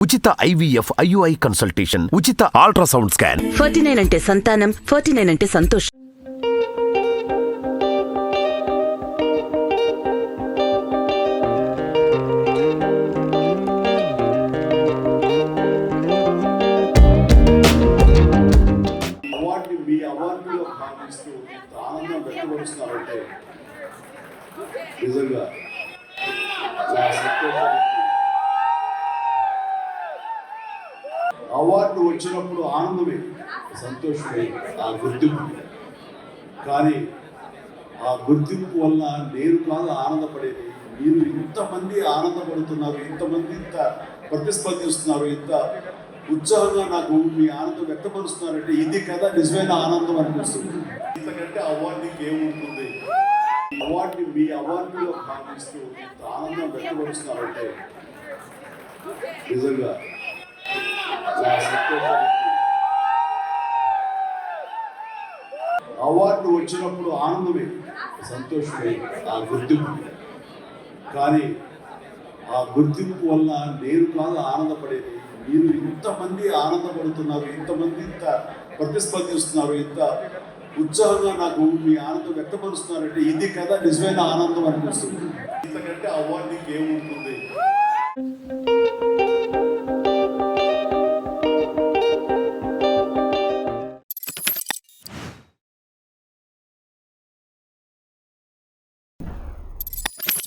ఉచిత IVF IUI consultation, ఉచిత ultrasound scan. 49 అంటే సంతానం, 49 అంటే సంతోషం. మీ అవార్డులో భావిస్తూ ఆనందం వ్యక్తపరుస్తున్నారంటే నిజంగా నా సంతోషానికి అవార్డు వచ్చినప్పుడు ఆనందమే, సంతోషమే, ఆ గుర్తింపు. కానీ ఆ గుర్తింపు వల్ల నేను కాదు ఆనందపడేది, మీరు ఇంతమంది ఆనందపడుతున్నారు, ఇంతమంది ఇంత ప్రతిస్పందిస్తున్నారు, ఇంత ఉత్సాహంగా నాకు మీ ఆనందం వ్యక్తపరుస్తున్నారంటే ఇది కదా నిజమైన ఆనందం అనిపిస్తుంది. ఇంతకంటే అవార్డుకి ఏముంటుంది? అవార్డుని మీ అవార్డులో భావిస్తూ ఇంత ఆనందం వ్యక్తపరుస్తున్నారంటే నిజంగా నా సంతోషానికి అవార్డు వచ్చినప్పుడు ఆనందమే, సంతోషమే, ఆ గుర్తింపు. కానీ ఆ గుర్తింపు వల్ల నేను కాదు ఆనందపడేది, మీరు ఇంతమంది ఆనందపడుతున్నారు, ఇంతమంది ఇంత ప్రతిస్పందిస్తున్నారు, ఇంత ఉత్సాహంగా నాకు మీ ఆనందం వ్యక్తపరుస్తున్నారంటే ఇది కదా నిజమైన ఆనందం అనిపిస్తుంది. ఇంతకంటే అవార్డుకి ఏముంటుంది?